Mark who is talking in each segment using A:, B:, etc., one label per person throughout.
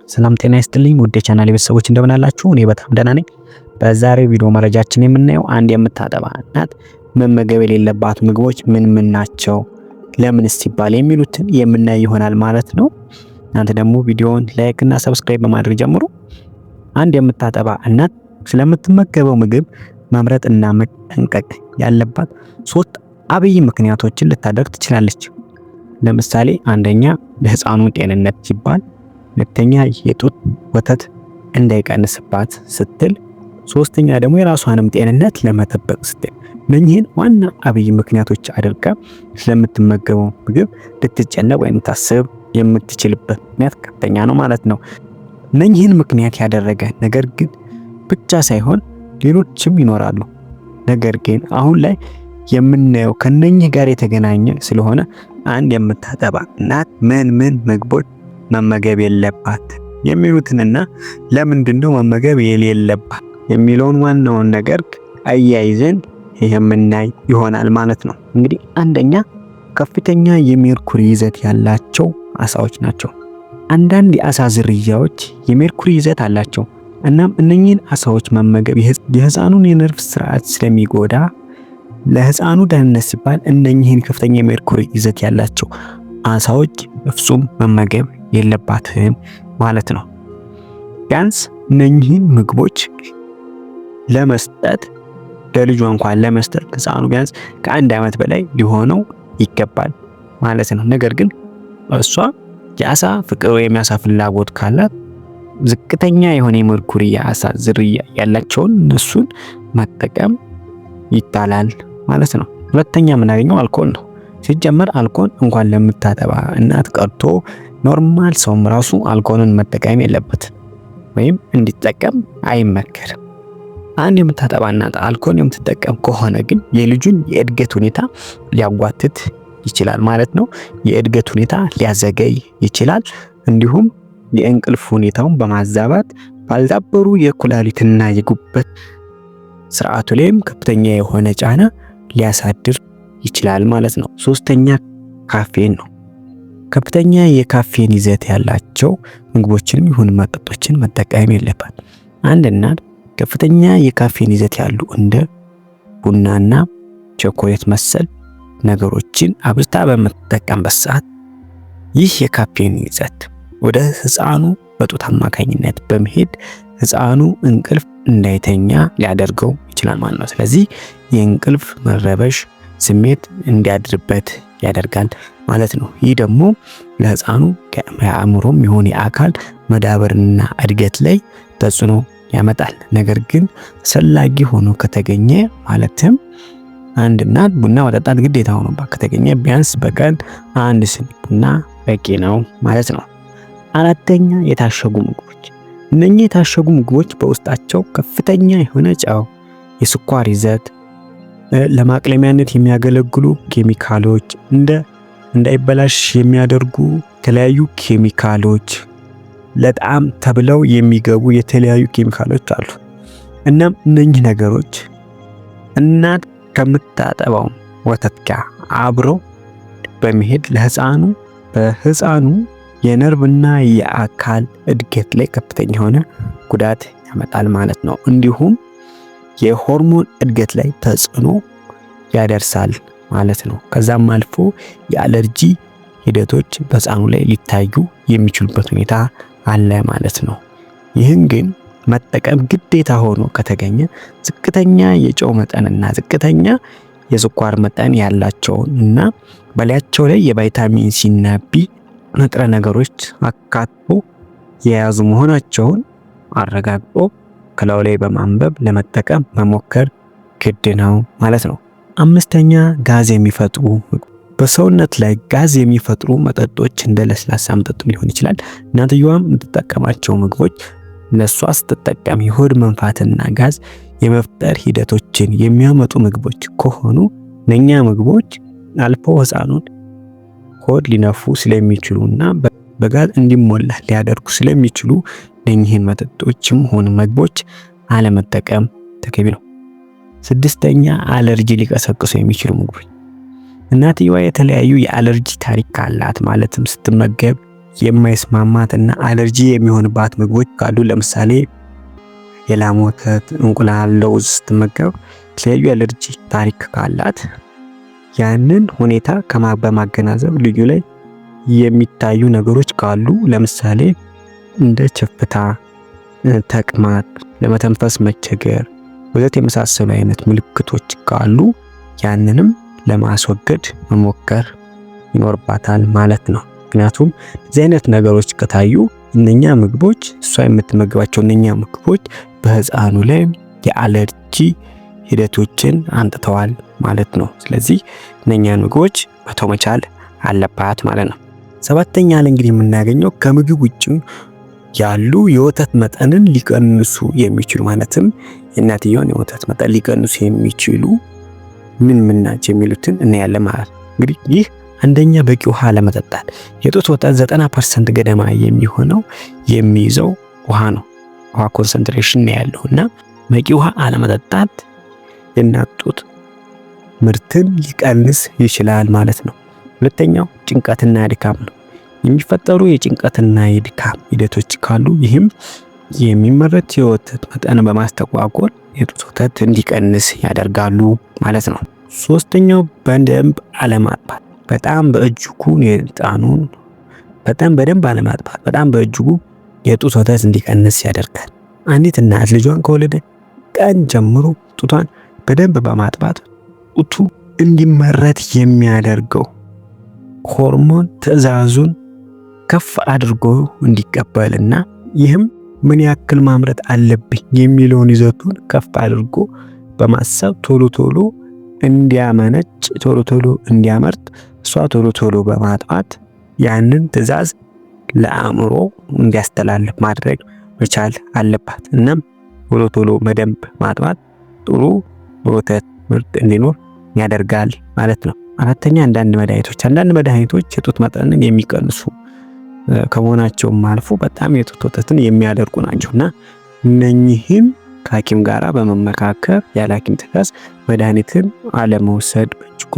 A: ሰላም ጤና ይስጥልኝ ውድ የቻናሌ ቤተሰቦች እንደምን አላችሁ? እኔ በጣም ደህና ነኝ። በዛሬው ቪዲዮ መረጃችን የምናየው አንድ የምታጠባ እናት መመገብ የሌለባት ምግቦች ምን ምን ናቸው፣ ለምንስ ሲባል የሚሉትን የምናይ ይሆናል ማለት ነው። እናንተ ደግሞ ቪዲዮውን ላይክ እና ሰብስክራይብ በማድረግ ጀምሩ። አንድ የምታጠባ እናት ስለምትመገበው ምግብ መምረጥና መጠንቀቅ ያለባት 3 አብይ ምክንያቶችን ልታደርግ ትችላለች። ለምሳሌ አንደኛ ለህፃኑ ጤንነት ሲባል፣ ሁለተኛ የጡት ወተት እንዳይቀንስባት ስትል፣ ሶስተኛ ደግሞ የራሷንም ጤንነት ለመጠበቅ ስትል እነኚህን ዋና አብይ ምክንያቶች አድርጋ ስለምትመገበው ምግብ ልትጨነቅ ወይም ታስብ የምትችልበት ምክንያት ከፍተኛ ነው ማለት ነው። እነኚህን ምክንያት ያደረገ ነገር ግን ብቻ ሳይሆን ሌሎችም ይኖራሉ። ነገር ግን አሁን ላይ የምናየው ከነኚህ ጋር የተገናኘ ስለሆነ አንድ የምታጠባ እናት ምን ምግቦች መመገብ የለባት የሚሉትንና ለምንድነው መመገብ የሌለባት የሚለውን ዋናውን ነገር አያይዘን የምናይ ይሆናል ማለት ነው። እንግዲህ አንደኛ ከፍተኛ የሜርኩሪ ይዘት ያላቸው አሳዎች ናቸው። አንዳንድ የአሳ ዝርያዎች የሜርኩሪ ይዘት አላቸው። እናም እነኚህን አሳዎች መመገብ የህፃኑን የነርቭ ስርዓት ስለሚጎዳ ለህፃኑ ደህንነት ሲባል እነኚህን ከፍተኛ የሜርኩሪ ይዘት ያላቸው አሳዎች በፍጹም መመገብ የለባትም ማለት ነው። ቢያንስ እነኚህን ምግቦች ለመስጠት ለልጇ እንኳን ለመስጠት ህፃኑ ቢያንስ ከ1 ዓመት በላይ ሊሆነው ይገባል ማለት ነው። ነገር ግን እሷ የአሳ ፍቅር ወይም የአሳ ፍላጎት ካላት ዝቅተኛ የሆነ የሜርኩሪ የአሳ ዝርያ ያላቸውን እነሱን መጠቀም ይጣላል ማለት ነው። ሁለተኛ የምናገኘው አልኮል ነው። ሲጀመር አልኮል እንኳን ለምታጠባ እናት ቀርቶ ኖርማል ሰውም ራሱ አልኮልን መጠቀም የለበት ወይም እንዲጠቀም አይመከርም። አንድ የምታጠባ እናት አልኮል የምትጠቀም ከሆነ ግን የልጁን የእድገት ሁኔታ ሊያጓትት ይችላል ማለት ነው። የእድገት ሁኔታ ሊያዘገይ ይችላል። እንዲሁም የእንቅልፍ ሁኔታውን በማዛባት ባልዳበሩ የኩላሊትና የጉበት ስርዓቱ ላይም ከፍተኛ የሆነ ጫና ሊያሳድር ይችላል ማለት ነው። ሶስተኛ ካፌን ነው። ከፍተኛ የካፌን ይዘት ያላቸው ምግቦችንም ይሁን መጠጦችን መጠቀም የለባት። አንድ እናት ከፍተኛ የካፌን ይዘት ያሉ እንደ ቡናና ቸኮሌት መሰል ነገሮችን አብዝታ በመጠቀምበት ሰዓት ይህ የካፌን ይዘት ወደ ህፃኑ በጡት አማካኝነት በመሄድ ህፃኑ እንቅልፍ እንዳይተኛ ሊያደርገው ይችላል ማለት ነው። ስለዚህ የእንቅልፍ መረበሽ ስሜት እንዲያድርበት ያደርጋል ማለት ነው። ይህ ደግሞ ለህፃኑ ከአእምሮም ይሁን የአካል መዳበርና እድገት ላይ ተጽዕኖ ያመጣል። ነገር ግን አስፈላጊ ሆኖ ከተገኘ ማለትም አንድ እናት ቡና መጠጣት ግዴታ ሆኖባት ከተገኘ ቢያንስ በቀን 1 ስኒ ቡና በቂ ነው ማለት ነው። አራተኛ የታሸጉ ምግቦች። እነኚህ የታሸጉ ምግቦች በውስጣቸው ከፍተኛ የሆነ ጨው፣ የስኳር ይዘት፣ ለማቅለሚያነት የሚያገለግሉ ኬሚካሎች፣ እንዳይበላሽ የሚያደርጉ የተለያዩ ኬሚካሎች፣ ለጣዕም ተብለው የሚገቡ የተለያዩ ኬሚካሎች አሉ። እናም እነኚህ ነገሮች እናት ከምታጠባው ወተት ጋር አብረው በመሄድ በህፃኑ የነርቭና የአካል እድገት ላይ ከፍተኛ የሆነ ጉዳት ያመጣል ማለት ነው። እንዲሁም የሆርሞን እድገት ላይ ተጽዕኖ ያደርሳል ማለት ነው። ከዛም አልፎ የአለርጂ ሂደቶች በህፃኑ ላይ ሊታዩ የሚችሉበት ሁኔታ አለ ማለት ነው። ይህን ግን መጠቀም ግዴታ ሆኖ ከተገኘ ዝቅተኛ የጨው መጠንና ዝቅተኛ የስኳር መጠን ያላቸውን እና በላያቸው ላይ የቫይታሚን ሲ እና ቢ ንጥረ ነገሮች አካቶ የያዙ መሆናቸውን አረጋግጦ ከላዩ ላይ በማንበብ ለመጠቀም መሞከር ግድ ነው ማለት ነው። አምስተኛ ጋዝ የሚፈጥሩ በሰውነት ላይ ጋዝ የሚፈጥሩ መጠጦች እንደ ለስላሳ መጠጥ ሊሆን ይችላል። እናትየዋም የምትጠቀማቸው ምግቦች ለሷ ስትጠቀም የሆድ መንፋትና ጋዝ የመፍጠር ሂደቶችን የሚያመጡ ምግቦች ከሆኑ እነኛ ምግቦች አልፎ ህፃኑን ሆድ ሊነፉ ስለሚችሉና በጋዝ እንዲሞላ ሊያደርጉ ስለሚችሉ እነኚህን መጠጦችም ሆኑ ምግቦች አለመጠቀም ተገቢ ነው። 6ኛ አለርጂ ሊቀሰቅሱ የሚችሉ ምግቦች። እናትየዋ የተለያዩ የአለርጂ ታሪክ ካላት ማለትም ስትመገብ የማይስማማትና አለርጂ የሚሆንባት ምግቦች ካሉ ለምሳሌ የላም ወተት፣ እንቁላል፣ ለውዝ ስትመገብ የተለያዩ አለርጂ ታሪክ ካላት ያንን ሁኔታ በማገናዘብ ልዩ ላይ የሚታዩ ነገሮች ካሉ ለምሳሌ እንደ ችፍታ፣ ተቅማጥ፣ ለመተንፈስ መቸገር ወዘተ የመሳሰሉ አይነት ምልክቶች ካሉ ያንንም ለማስወገድ መሞከር ይኖርባታል ማለት ነው። ምክንያቱም እዚህ አይነት ነገሮች ከታዩ እነኛ ምግቦች እሷ የምትመገባቸው እነኛ ምግቦች በህፃኑ ላይ የአለርጂ ሂደቶችን አንጥተዋል ማለት ነው። ስለዚህ እነኛን ምግቦች መተው መቻል አለባት ማለት ነው። ሰባተኛ ላይ እንግዲህ የምናገኘው ከምግብ ውጭ ያሉ የወተት መጠንን ሊቀንሱ የሚችሉ ማለትም የእናትየውን የወተት መጠን ሊቀንሱ የሚችሉ ምን ናቸው የሚሉትን እናያለን ማለት ነው። እንግዲህ ይህ አንደኛ በቂ ውሃ ለመጠጣት የጡት ወተት 90% ገደማ የሚሆነው የሚይዘው ውሃ ነው። ውሃ ኮንሰንትሬሽን ነው ያለውና በቂ ውሃ አለመጠጣት የእናት ጡት ምርትን ሊቀንስ ይችላል ማለት ነው። ሁለተኛው ጭንቀትና ድካም ነው። የሚፈጠሩ የጭንቀትና የድካም ሂደቶች ካሉ ይህም የሚመረት የወተት መጠን በማስተጓጎል የጡት ወተት እንዲቀንስ ያደርጋሉ ማለት ነው። ሶስተኛው በደንብ አለማጥባት በጣም በእጅጉ የህፃኑን በደንብ አለማጥባት በጣም በእጅጉ የጡት ወተት እንዲቀንስ ያደርጋል። አንዲት እናት ልጇን ከወለደ ቀን ጀምሮ ጡቷን በደንብ በማጥባት ጡቱ እንዲመረት የሚያደርገው ሆርሞን ትዕዛዙን ከፍ አድርጎ እንዲቀበልና ይህም ምን ያክል ማምረት አለብኝ የሚለውን ይዘቱን ከፍ አድርጎ በማሰብ ቶሎ እንዲያመነጭ ቶሎ እንዲያመርት እሷ ቶሎ በማጥባት ያንን ትዕዛዝ ለአእምሮ እንዲያስተላልፍ ማድረግ መቻል አለባት። እናም ቶሎ በደንብ ማጥባት ጥሩ ወተት ምርት እንዲኖር ያደርጋል ማለት ነው። አራተኛ አንዳንድ መድኃኒቶች የጡት መጠንን የሚቀንሱ ከመሆናቸውም አልፎ በጣም የጡት ወተትን የሚያደርጉ ናቸውና እነኚህም ከሐኪም ጋራ በመመካከር ያለ ሐኪም ትዕዛዝ መድኃኒትን አለመውሰድ በእጅጉ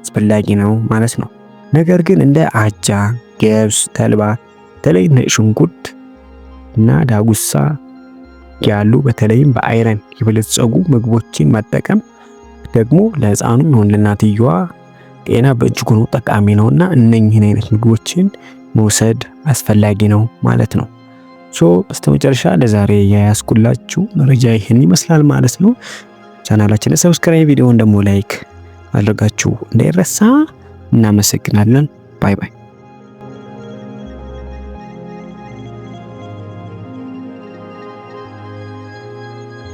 A: አስፈላጊ ነው ማለት ነው። ነገር ግን እንደ አጃ፣ ገብስ፣ ተልባ በተለይ ነጭ ሽንኩርት እና ዳጉሳ ያሉ በተለይም በአይረን የበለጸጉ ምግቦችን መጠቀም ደግሞ ለህፃኑም ይሁን ለእናትየዋ ጤና በእጅጉ ጠቃሚ ነውና እነኚህን አይነት ምግቦችን መውሰድ አስፈላጊ ነው ማለት ነው። በስተመጨረሻ ለዛሬ ያያስኩላችሁ መረጃ ይሄን ይመስላል ማለት ነው። ቻናላችንን ሰብስክራይብ፣ ቪዲዮውን ደግሞ ላይክ ማድረጋችሁ እንዳይረሳ። እናመሰግናለን። ባይ ባይ።